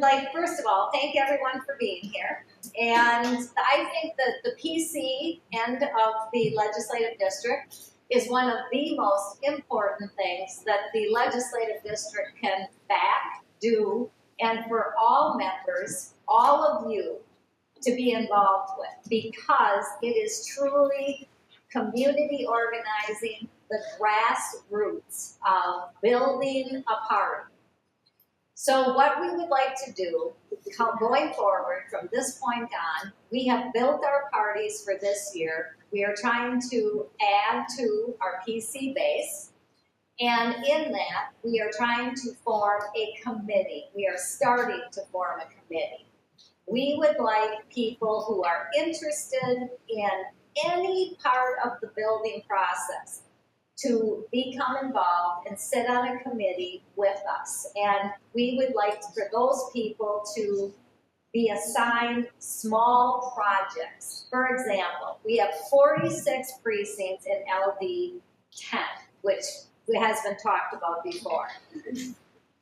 like, first of all, thank everyone for being here. And I think that the PC end of the legislative district is one of the most important things that the legislative district can do, and for all members, all of you, to be involved with, because it is truly community organizing, the grassroots of building a party. So what we would like to do, going forward from this point on, we have built our parties for this year. We are trying to add to our PC base. And in that, we are trying to form a committee. We are starting to form a committee. We would like people who are interested in any part of the building process to become involved and sit on a committee with us. And we would like for those people to be assigned small projects. For example, we have 46 precincts in LD 10, which has been talked about before.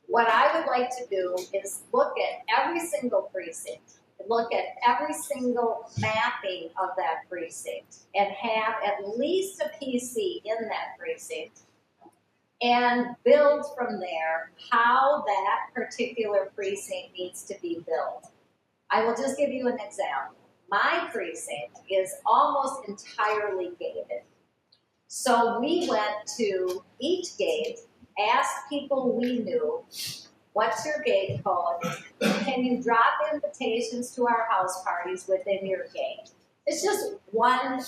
What I would like to do is look at every single precinct, look at every single mapping of that precinct, and have at least a PC in that precinct, and build from there how that particular precinct needs to be built. I will just give you an example. My precinct is almost entirely gated. So we went to each gate, asked people we knew, what's your gate code? Can you drop invitations to our house parties within your gate? It's just one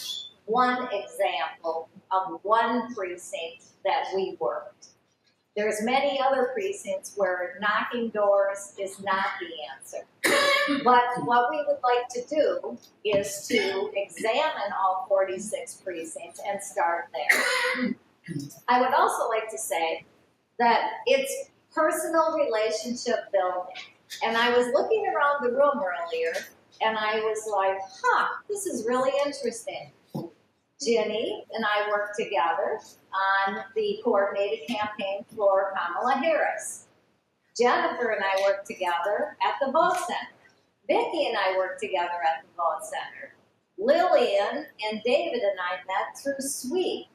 example of one precinct that we worked. There's many other precincts where knocking doors is not the answer. But what we would like to do is to examine all 46 precincts and start there. I would also like to say that it's personal relationship building. And I was looking around the room earlier and I was like, this is really interesting. Ginny and I worked together on the coordinated campaign for Kamala Harris. Jennifer and I worked together at the vote center. Vicki and I worked together at the vote center. Lillian and David and I met through SWEEP.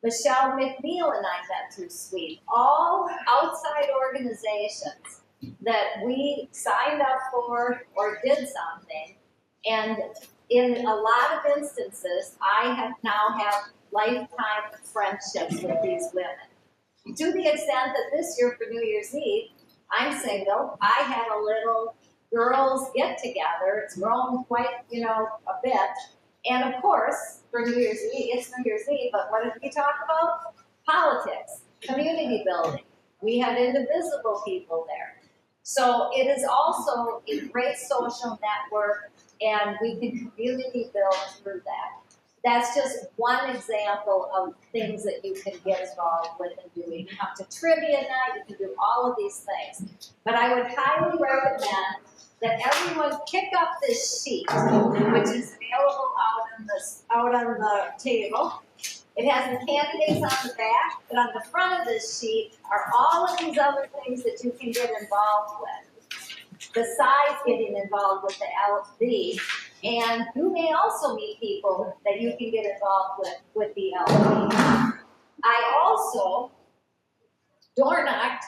Michelle McNeil and I met through SWEEP. All outside organizations that we signed up for or did something. And in a lot of instances, I now have lifetime friendships with these women. To the extent that this year for New Year's Eve, I'm single. I had a little girls get together. It's grown quite, a bit. And of course, for New Year's Eve, it's New Year's Eve, but what did we talk about? Politics, community building. We had indivisible people there. So it is also a great social network, and we can community build through that. That's just one example of things that you can get involved with and doing. You come to trivia night, you can do all of these things. But I would highly recommend that everyone pick up this sheet, which is available out on the table. It has the candidates on the back, but on the front of this sheet are all of these other things that you can get involved with, besides getting involved with the LD. And you may also meet people that you can get involved with the LD. I also door knocked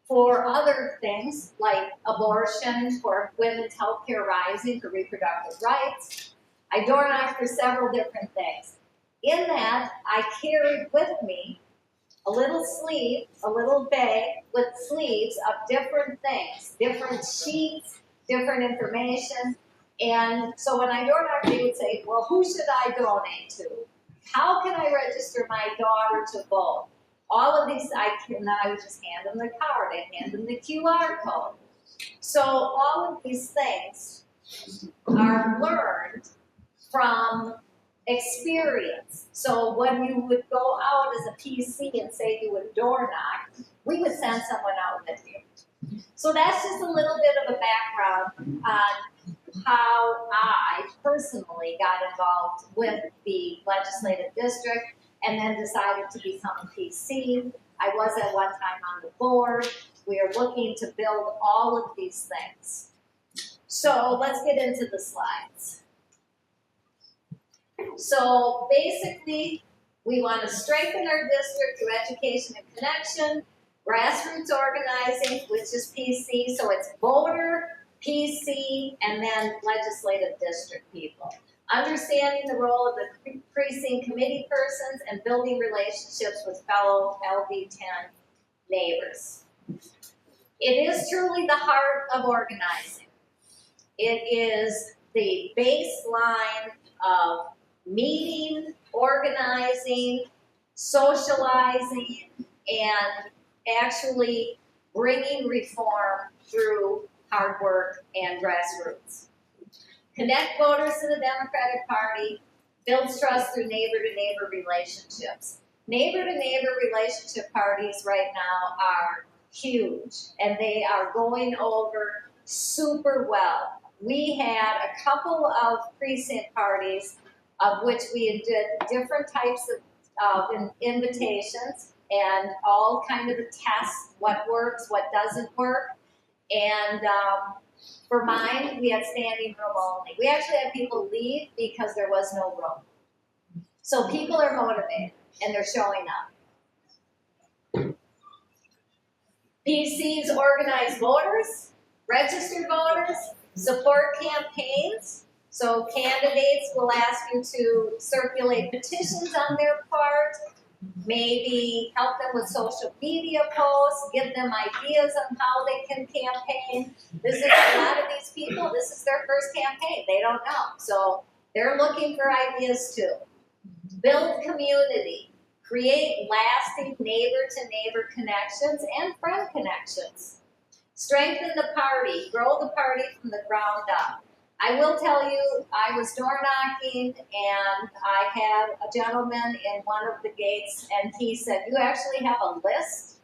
for other things like abortion, for women's health care rising, for reproductive rights. I door knocked for several different things. In that, I carried with me a little sleeve, a little bag with sleeves of different things, different sheets, different information. And so when I door knocked, they would say, well, who should I donate to? How can I register my daughter to vote? All of these, I would just hand them the card, I'd hand them the QR code. So all of these things are learned from experience. So when you would go out as a PC and say you would door knock, we would send someone out with you. So that's just a little bit of a background on how I personally got involved with the legislative district and then decided to become a PC. I was at one time on the board. We are looking to build all of these things. So let's get into the slides. So basically, we want to strengthen our district through education and connection, grassroots organizing, which is PC, so it's voter, PC, and then legislative district people. Understanding the role of the precinct committee persons and building relationships with fellow LD10 neighbors. It is truly the heart of organizing. It is the baseline of meeting, organizing, socializing, and actually bringing reform through hard work and grassroots. Connect voters to the Democratic Party, builds trust through neighbor-to-neighbor relationships. Neighbor-to-neighbor relationship parties right now are huge, and they are going over super well. We had a couple of precinct parties of which we did different types of invitations and all kind of the tests, what works, what doesn't work. And for mine, we had standing room only. We actually had people leave because there was no room. So people are motivated and they're showing up. PCs organize voters, registered voters, support campaigns. So candidates will ask you to circulate petitions on their part, maybe help them with social media posts, give them ideas on how they can campaign. This is a lot of these people, this is their first campaign. They don't know. So they're looking for ideas too. Build community. Create lasting neighbor-to-neighbor connections and friend connections. Strengthen the party. Grow the party from the ground up. I will tell you, I was door knocking and I had a gentleman in one of the gates and he said, you actually have a list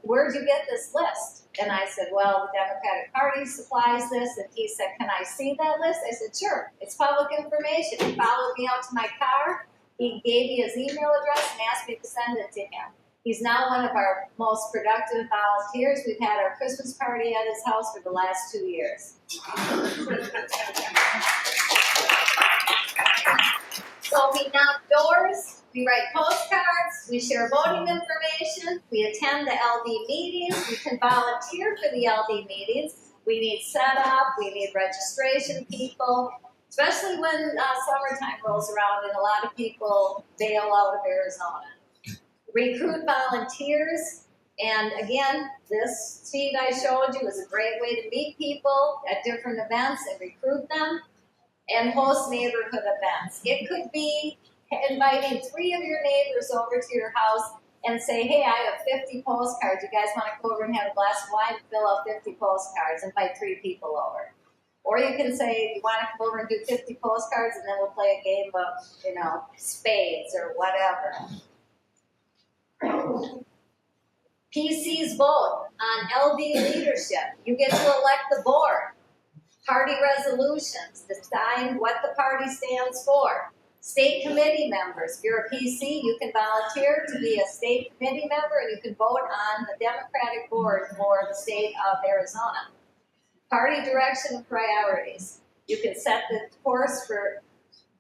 where'd you get this list? And I said, well, the Democratic Party supplies this. And he said, can I see that list? I said, sure, it's public information. He followed me out to my car. He gave me his email address and asked me to send it to him. He's now one of our most productive volunteers. We've had our Christmas party at his house for the last 2 years. So we knock doors, we write postcards, we share voting information, we attend the LD meetings, we can volunteer for the LD meetings. We need setup, we need registration people, especially when summertime rolls around and a lot of people bail out of Arizona. Recruit volunteers, and again, this sheet I showed you is a great way to meet people at different events and recruit them, and host neighborhood events. It could be inviting 3 of your neighbors over to your house and say, hey, I have 50 postcards. You guys want to go over and have a glass of wine and fill out 50 postcards, invite 3 people over. Or you can say, you want to come over and do 50 postcards and then we'll play a game of, spades or whatever. PCs vote on LD leadership. You get to elect the board. Party resolutions, decide what the party stands for. State committee members. If you're a PC, you can volunteer to be a state committee member and you can vote on the Democratic board for the state of Arizona. Party direction and priorities. You can set the course for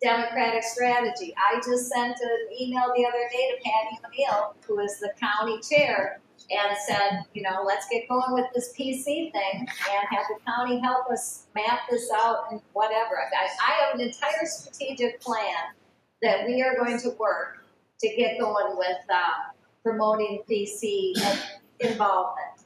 Democratic strategy. I just sent an email the other day to Patty O'Neill, who is the county chair, and said, let's get going with this PC thing and have the county help us map this out and whatever. I have an entire strategic plan that we are going to work to get going with promoting PC involvement.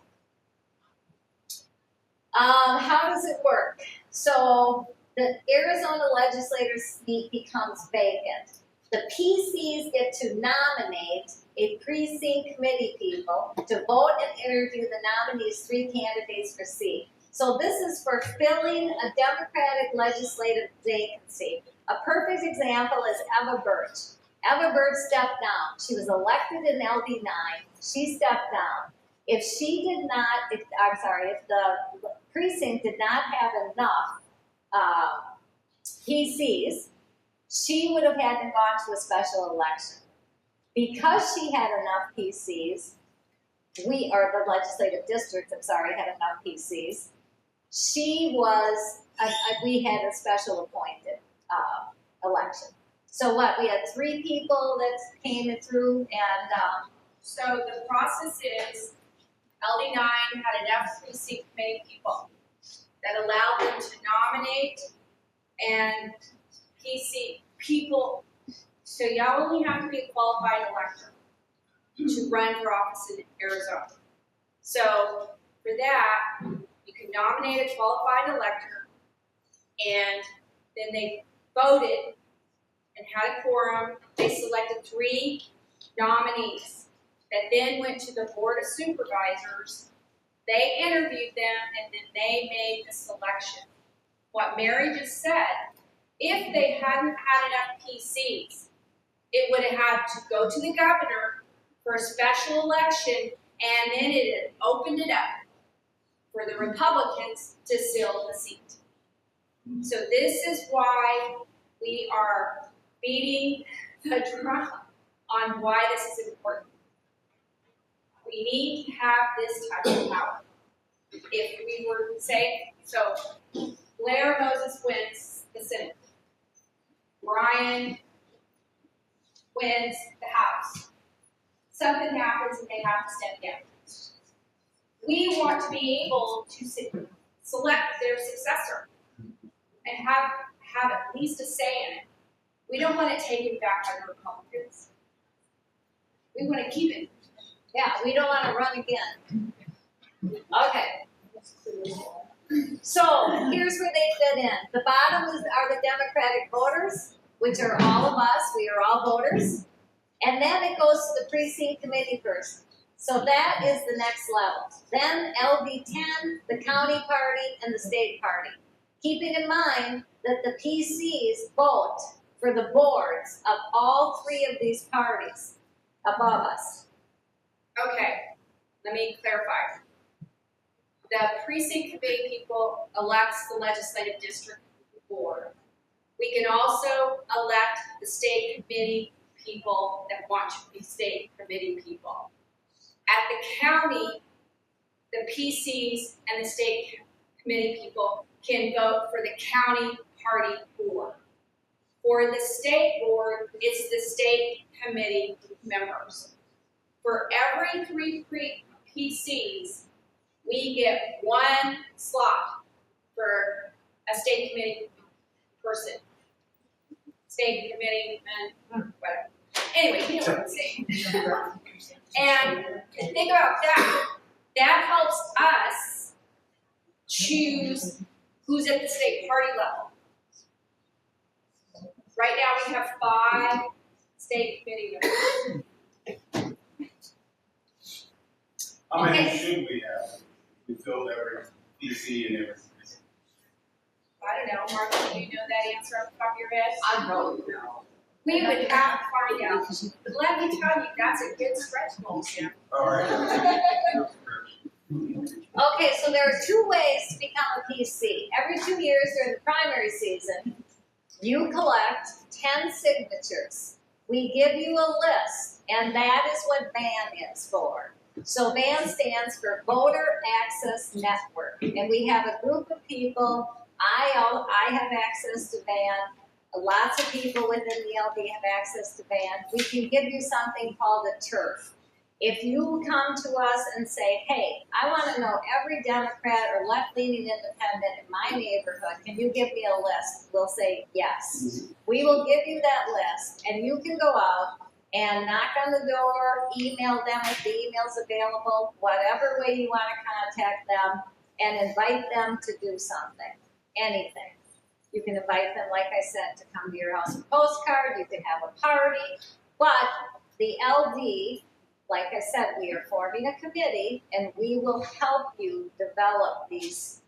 How does it work? So the Arizona legislator's seat becomes vacant. The PCs get to nominate a precinct committee people to vote and interview the nominees' 3 candidates for seat. So this is for filling a Democratic legislative vacancy. A perfect example is Eva Birch. Eva Birch stepped down. She was elected in LD9. She stepped down. If the precinct did not have enough PCs, she would have had to go to a special election. Because she had enough PCs, we, or the legislative district, I'm sorry, had enough PCs. She was, we had a special appointed election. So what, we had 3 people that came through and So the process is LD9 had enough precinct committee people that allowed them to nominate and PC people. So y'all only have to be a qualified elector to run for office in Arizona. So for that, you can nominate a qualified elector, and then they voted and had a quorum. They selected 3 nominees that then went to the Board of Supervisors. They interviewed them, and then they made the selection. What Mary just said, if they hadn't had enough PCs, it would have had to go to the governor for a special election, and then it opened it up for the Republicans to fill the seat. So this is why we are beating the drum on why this is important. We need to have this type of power. If we were to say, so Blair Moses wins the Senate, Brian wins the House, something happens and they have to step down. We want to be able to select their successor and have at least a say in it. We don't want it taken back by the Republicans. We want to keep it. yeah, we don't want to run again. Okay. So here's where they fit in. The bottom are the Democratic voters, which are all of us. We are all voters. And then it goes to the precinct committee person. So that is the next level. Then LD10, the county party, and the state party. Keeping in mind that the PCs vote for the boards of all 3 of these parties above us. Okay, let me clarify. The precinct committee people elects the legislative district board. We can also elect the state committee people that want to be state committee people. At the county, the PCs and the state committee people can vote for the county party board. For the state board, it's the state committee members. For every 3 PCs, we get 1 slot for a state committee person. State committee and whatever. Anyway, you know what I'm saying. And think about that. That helps us choose who's at the state party level. Right now we have 5 state committee members. How many Okay. should we have? We filled every PC and everything. I don't know, Martha, do you know that answer off the top of your head? I don't know. We would have to find out. But let me tell you, that's a good stretch goal, Jim. All right. Okay, so there are 2 ways to become a PC. Every 2 years during the primary season, you collect 10 signatures. We give you a list, and that is what VAN is for. So VAN stands for Voter Access Network, and we have a group of people. I have access to VAN. Lots of people within the LD have access to VAN. We can give you something called a turf. If you come to us and say, hey, I want to know every Democrat or left-leaning independent in my neighborhood, can you give me a list? We'll say yes. We will give you that list, and you can go out and knock on the door, email them if the email's available, whatever way you want to contact them, and invite them to do something, anything. You can invite them, like I said, to come to your house with a postcard. You can have a party. But the LD, like I said, we are forming a committee, and we will help you develop these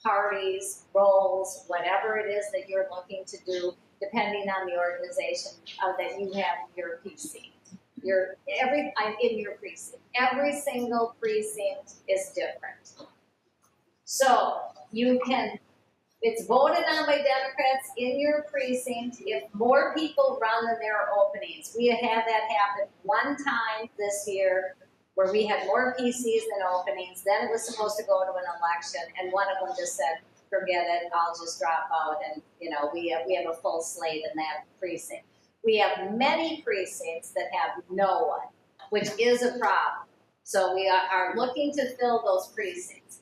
parties, roles, whatever it is that you're looking to do, depending on the organization that you have in your precinct. In your precinct. Every single precinct is different. So you can. It's voted on by Democrats in your precinct if more people run than there are openings. We had that happen one time this year where we had more PCs than openings. Then it was supposed to go to an election, and one of them just said, forget it, I'll just drop out, and we have a full slate in that precinct. We have many precincts that have no one, which is a problem. So we are looking to fill those precincts.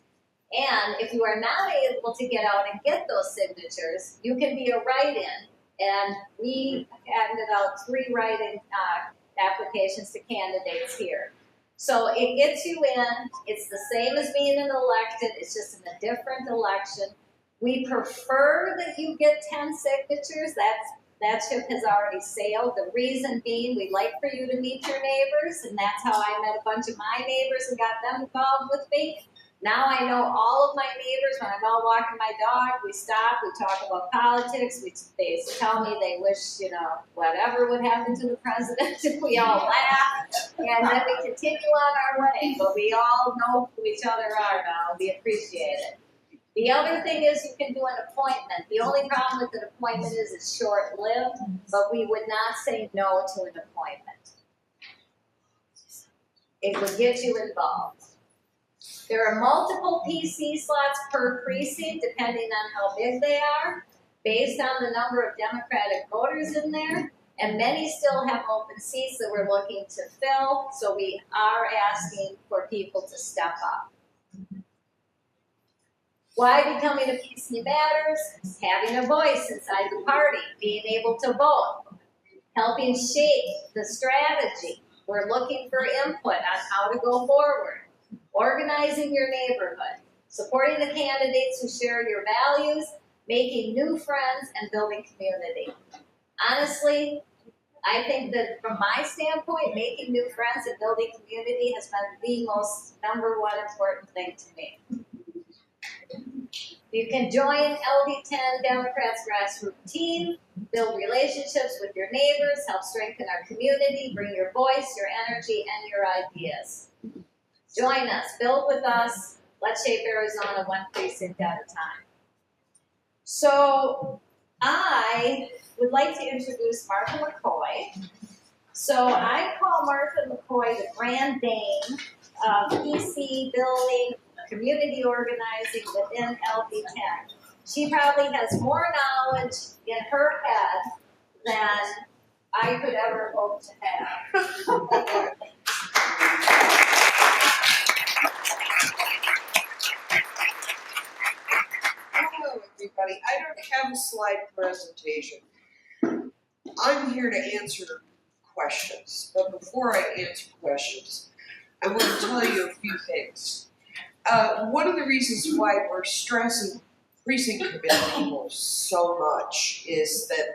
And if you are not able to get out and get those signatures, you can be a write-in. And we handed out 3 write-in applications to candidates here. So it gets you in. It's the same as being an elected. It's just in a different election. We prefer that you get 10 signatures. That ship has already sailed. The reason being, we like for you to meet your neighbors, and that's how I met a bunch of my neighbors and got them involved with me. Now I know all of my neighbors. When I'm out walking my dog, we stop, we talk about politics, they tell me they wish, whatever would happen to the president, we all laugh, and then we continue on our way. But we all know who each other are now, we appreciate it. The other thing is you can do an appointment. The only problem with an appointment is it's short-lived, but we would not say no to an appointment. It would get you involved. There are multiple PC slots per precinct, depending on how big they are, based on the number of Democratic voters in there, and many still have open seats that we're looking to fill, so we are asking for people to step up. Why becoming a PC matters? Having a voice inside the party, being able to vote, helping shape the strategy. We're looking for input on how to go forward. Organizing your neighborhood, supporting the candidates who share your values, making new friends, and building community. Honestly, I think that from my standpoint, making new friends and building community has been the most #1 important thing to me. You can join LD10 Democrats grassroots team, build relationships with your neighbors, help strengthen our community, bring your voice, your energy, and your ideas. Join us, build with us, let's shape Arizona 1 precinct at a time. So I would like to introduce Martha McCoy. So I call Martha McCoy the grand dame of PC building, community organizing within LD10. She probably has more knowledge in her head than I could ever hope to have. Hello, everybody. I don't have a slide presentation. I'm here to answer questions, but before I answer questions, I want to tell you a few things. One of the reasons why we're stressing precinct committee people so much is that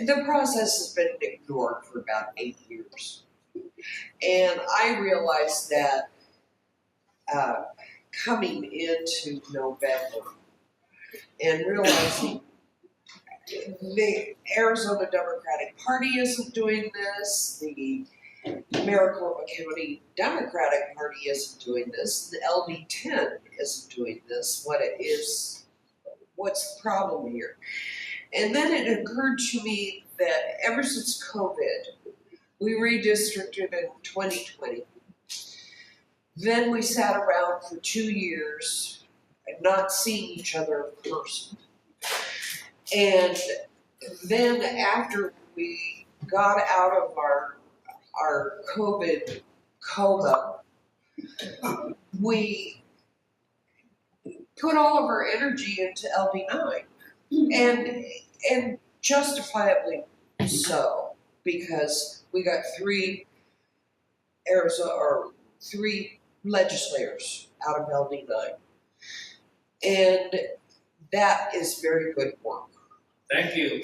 the process has been ignored for about 8 years. And I realized that coming into November and realizing the Arizona Democratic Party isn't doing this, the Maricopa County Democratic Party isn't doing this, the LD10 isn't doing this, what's the problem here? And then it occurred to me that ever since COVID, we redistricted in 2020. Then we sat around for 2 years and not seeing each other in person. And then after we got out of our COVID coma, we put all of our energy into LD9, and justifiably so, because we got 3 legislators out of LD9, and that is very good work. Thank you.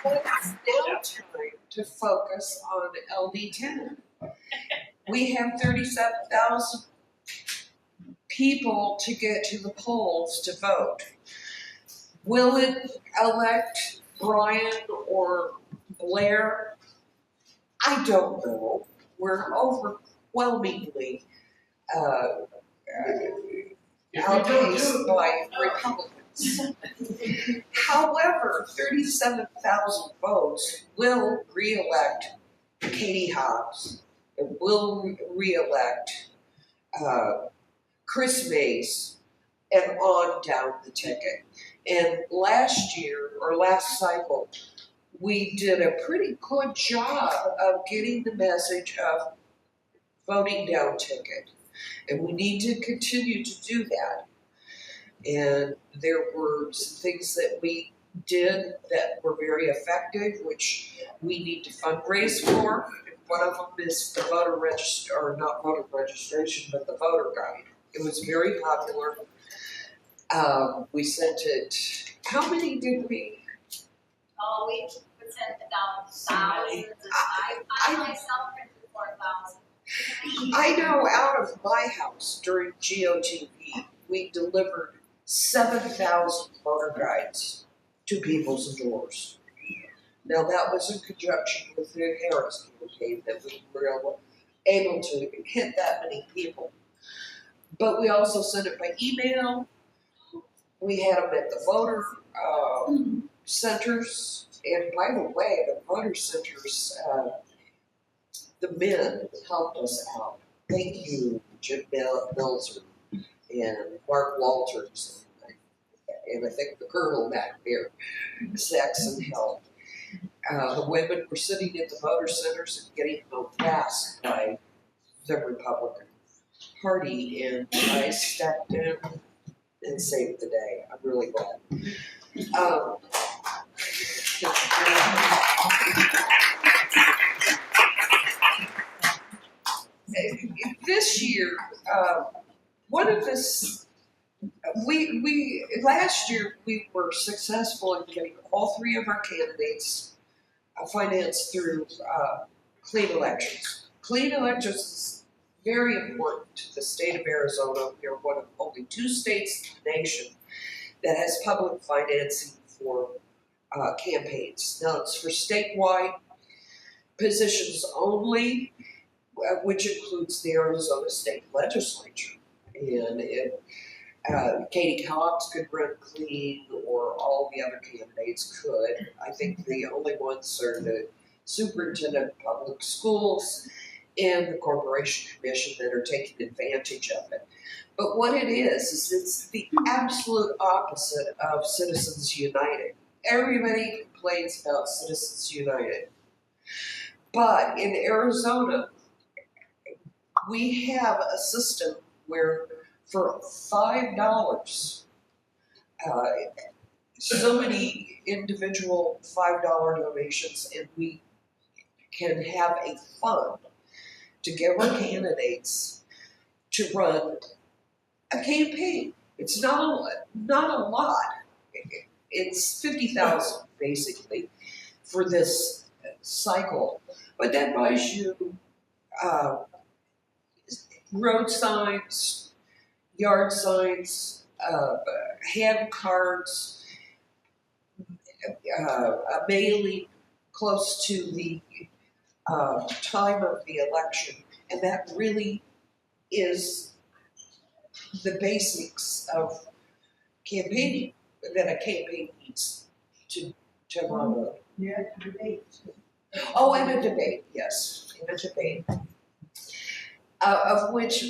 But it's now time to focus on LD10. We have 37,000 people to get to the polls to vote. Will it elect Brian or Blair? I don't know. We're overwhelmingly outpaced by Republicans. balance. However, 37,000 votes will re-elect Katie Hobbs. It will re-elect Chris Mays, and on down the ticket. And last year, or last cycle, we did a pretty good job of getting the message of voting down ticket. And we need to continue to do that. And there were some things that we did that were very effective, which we need to fundraise for. One of them is the voter register, or not voter registration, but the voter guide. It was very popular. We sent it, how many did we? Oh, we sent it down thousands. I myself printed 4,000. I know out of my house during GOTV, we delivered 7,000 voter guides to people's doors. Now that was in conjunction with the Harris campaign that we were able to hit that many people. But we also sent it by email. We had them at the voter centers. And by the way, the voter centers, the men helped us out. Thank you, Jim Melzer and Mark Walters, and I think the colonel back there, Saxon helped. The women were sitting at the voter centers and getting harassed by the Republican Party, and I stepped in and saved the day. I'm really glad. This year, one of this, we last year we were successful in getting all three of our candidates financed through clean elections. Clean elections is very important to the state of Arizona. We are one of only 2 states in the nation that has public financing for campaigns. Now it's for statewide positions only, which includes the Arizona State Legislature. And Katie Hobbs could run clean, or all the other candidates could. I think the only ones are the superintendent of public schools and the corporation commission that are taking advantage of it. But what it is it's the absolute opposite of Citizens United. Everybody complains about Citizens United. But in Arizona, we have a system where for $5, so many individual $5 donations, and we can have a fund to give our candidates to run a campaign. It's not a lot. It's $50,000 basically for this cycle, but that buys you road signs, yard signs, hand cards, a mailing close to the time of the election, and that really is the basics of campaigning that a campaign needs to run. Yeah, debate. Oh, and a debate, yes, and a debate. Of which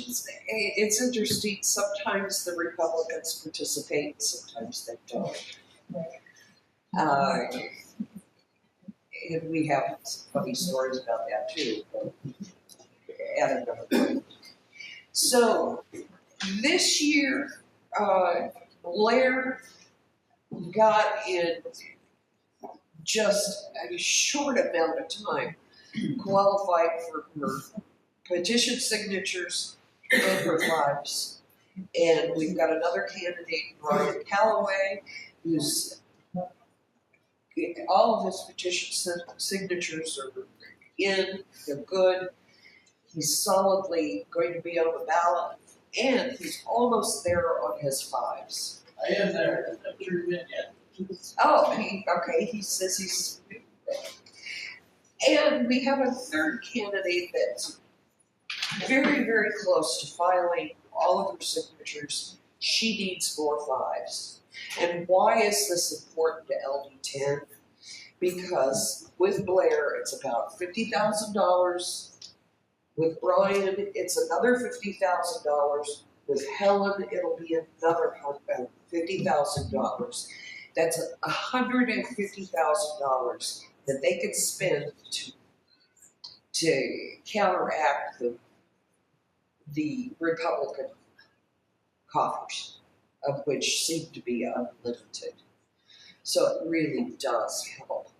it's interesting, sometimes the Republicans participate, sometimes they don't. And we have some funny stories about that too, but at another point. So this year, Blair got in just a short amount of time qualified for her petition signatures and her lives. And we've got another candidate, Brian Calloway, who's all of his petition signatures are in, they're good. He's solidly going to be on the ballot, and he's almost there on his 5s. I am there, I'm sure you yet. Oh, he says he's. And we have a third candidate that's very, very close to filing all of her signatures She needs more fives. And why is this important to LD10? Because with Blair, it's about $50,000. With Brian, it's another $50,000. With Helen, it'll be another $50,000. That's $150,000 that they could spend to counteract the Republican coffers, of which seem to be unlimited. So it really does help.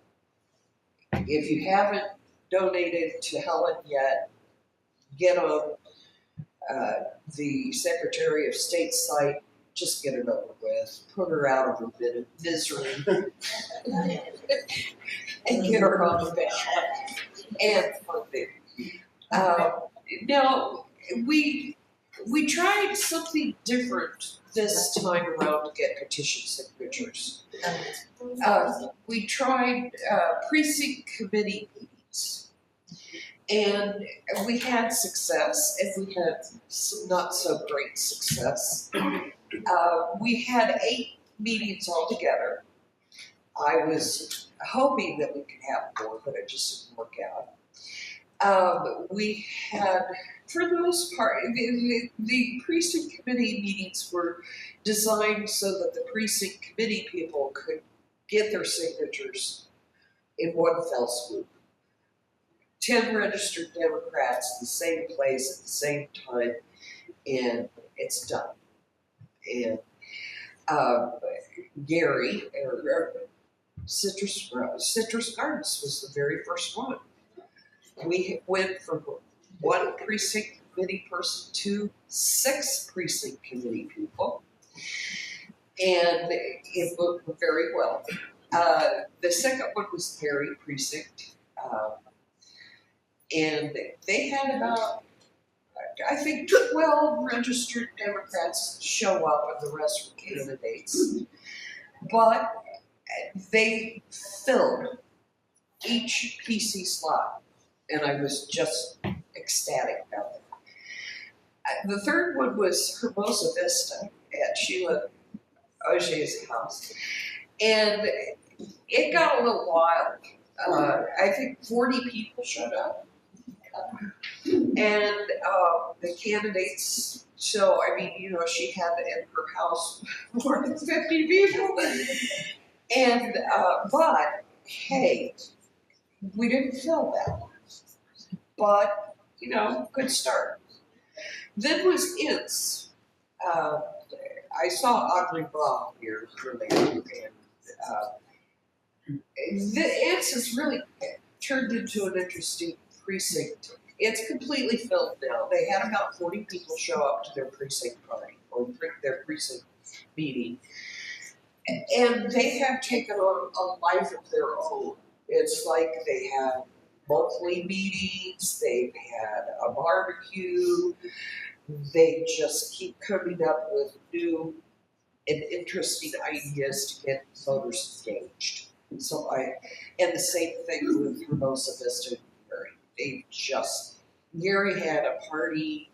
If you haven't donated to Helen yet, get on the Secretary of State site, just get it over with, put her out of her misery, and get her on the ballot and funding. Now, we tried something different this time around to get petition signatures. We tried precinct committee meetings, and we had success, and we had some not so great success. We had 8 meetings altogether. I was hoping that we could have more, but it just didn't work out. We had, for the most part, the precinct committee meetings were designed so that the precinct committee people could get their signatures in one fell swoop. 10 registered Democrats in the same place at the same time, and it's done. And Gary, Citrus Gardens was the very first one. We went from 1 precinct committee person to 6 precinct committee people, and it worked very well. The second one was Perry Precinct, and they had about, I think, 12 registered Democrats show up, and the rest were candidates. But they filled each PC slot, and I was just ecstatic about it. The third one was Hermosa Vista at Sheila Ogier's house, and it got a little wild. I think 40 people showed up, and the candidates. So I mean, you know, she had in her house more than 50 people, and but hey, we didn't fill that one. But you know, good start. Then was INS. I saw Audrey Baum here earlier, and the INS has really turned into an interesting precinct. It's completely filled now. They had about 40 people show up to their precinct party or their precinct meeting, and they have taken on a life of their own. It's like they have monthly meetings, they've had a barbecue, they just keep coming up with new and interesting ideas to get voters engaged. And the same thing with Hermosa Vista. They just, Gary had a party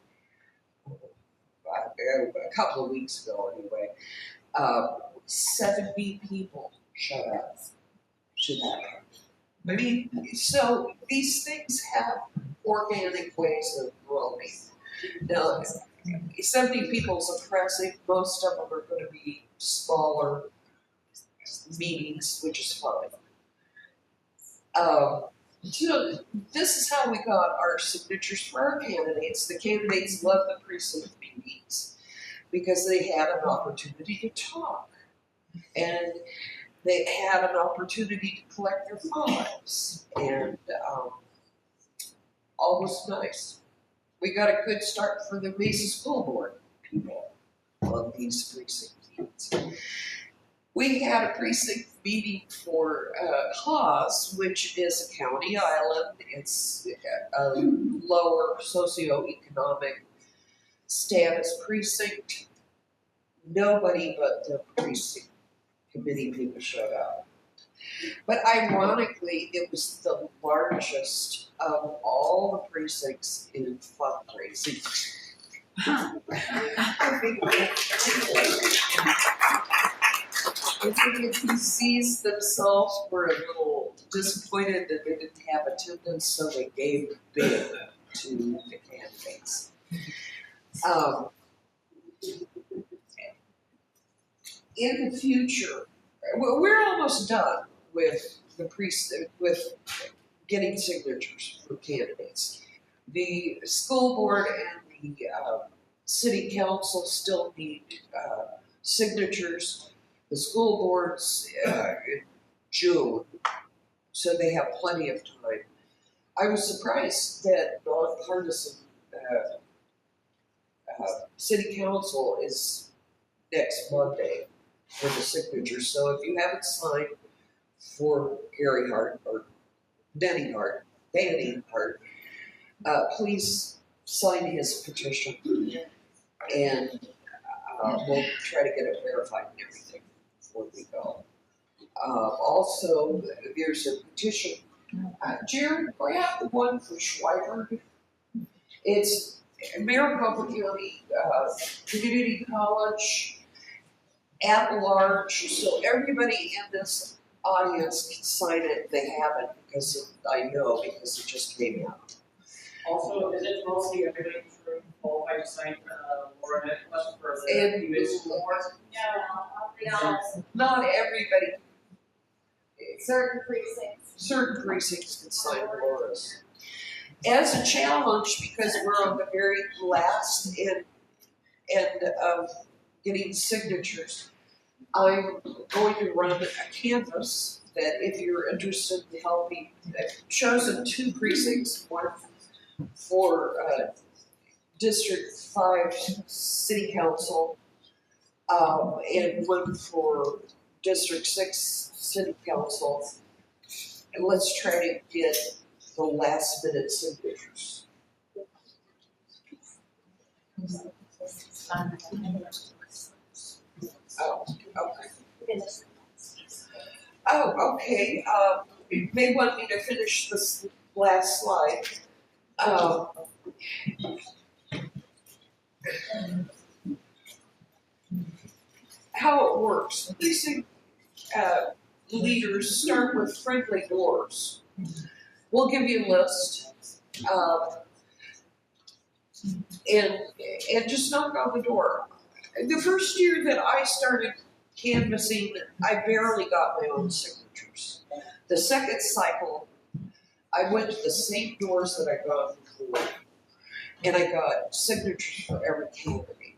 a couple of weeks ago anyway. 70 people showed up to that party. I mean, so these things have organic ways of growing. Now, 70 people is impressive. Most of them are going to be smaller meetings, which is fine. So this is how we got our signatures for our candidates. The candidates love the precinct meetings because they had an opportunity to talk, and they had an opportunity to collect their files, and all was nice. We got a good start for the Mesa School Board people on these precinct meetings. We had a precinct meeting for Haas, which is a county island. It's a lower socioeconomic status precinct. Nobody but the precinct committee people showed up. But ironically, it was the largest of all the precincts in fundraising. I think the PCs themselves were a little disappointed that they didn't have attendance, so they gave big to the candidates. In the future, we're almost done with the with getting signatures for candidates. The school board and the city council still need signatures. The school board's in June, so they have plenty of time. I was surprised that nonpartisan city council is next Monday for the signatures. So if you haven't signed for Gary Hart or Danny Hart, please sign his petition, and we'll try to get it verified and everything before we go. Also, there's a petition. Jared, grab the one for Schweiber. It's Maricopa County Community College at large, so everybody in this audience can sign it if they haven't, because I know because it just came out. Also, is it mostly everybody in this room qualified to sign Laura Nicholas for And the municipal board? No, I'll be honest. Not everybody, Certain precincts. certain precincts can sign Laura's. As a challenge, because we're on the very last end of getting signatures, I'm going to run a canvas that if you're interested in helping, I've chosen 2 precincts, one for District 5 City Council, and one for District 6 City Council. And let's try to get the last minute signatures. Oh, okay. Oh, okay. They want me to finish this last slide. How it works. Precinct leaders start with friendly doors. We'll give you a list, and just knock on the door. The first year that I started canvassing, I barely got my own signatures. The second cycle, I went to the same doors that I got before, and I got signatures for every candidate.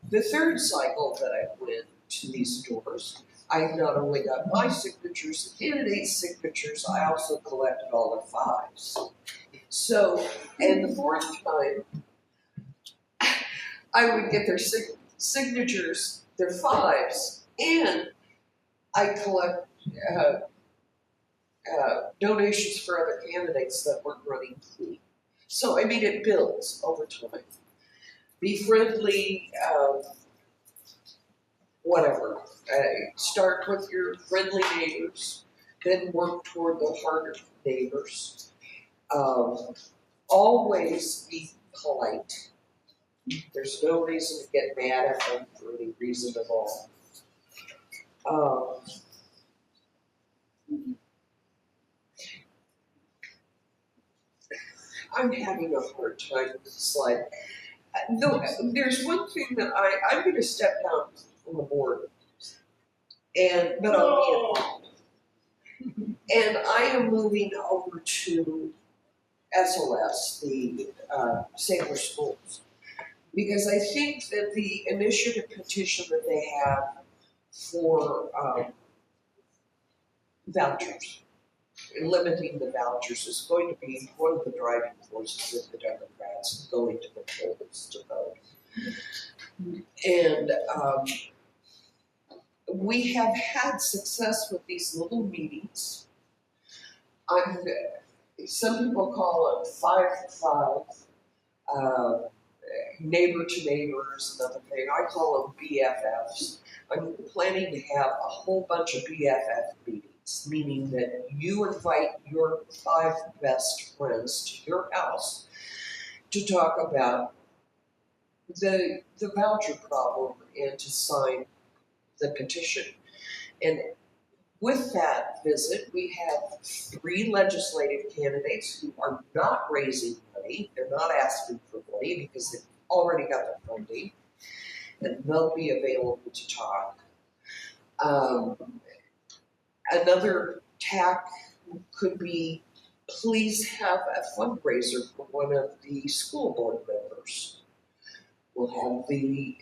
The third cycle that I went to these doors, I not only got my signatures, the candidates' signatures, I also collected all their fives. So, and the fourth time, I would get their signatures, their fives, and I collect donations for other candidates that weren't running clean. So, I mean, it builds over time. Be friendly, whatever. Start with your friendly neighbors, then work toward the harder neighbors. Always be polite. There's no reason to get mad at them for any reason at all. I'm having a hard time with this slide. There's one thing that I'm going to step down from the board, but I'll be involved. And I am moving over to SOS, the Safer Schools, because I think that the initiative petition that they have for vouchers, limiting the vouchers, is going to be one of the driving forces of the Democrats going to the polls to vote. And we have had success with these little meetings. Some people call it 5 for 5, neighbor to neighbor is another thing. I call them BFFs. I'm planning to have a whole bunch of BFF meetings, meaning that you invite your 5 best friends to your house to talk about the voucher problem and to sign the petition. And with that visit, we have 3 legislative candidates who are not raising money. They're not asking for money because they've already got the funding, and they'll be available to talk. Another tack could be, please have a fundraiser for one of the school board members. We'll have the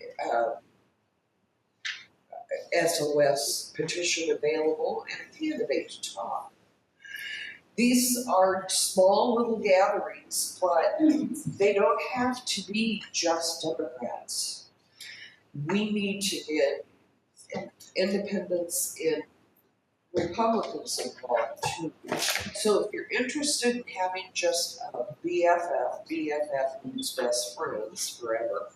SOS petition available and a candidate to talk. These are small little gatherings, but they don't have to be just Democrats. We need to get independents and Republicans involved too. So if you're interested in having just a BFF means best friends forever,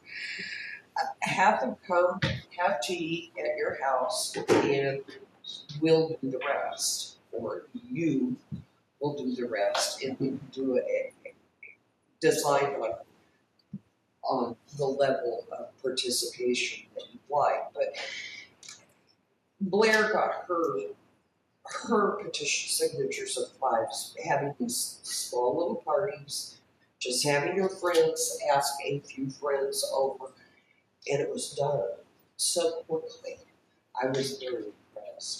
have them come, have tea at your house, and we'll do the rest. Or you will do the rest, and we can do a design on the level of participation that you'd like. But Blair got her petition signatures of 5, having these small little parties, just having your friends ask a few friends over, and it was done so quickly. I was very impressed.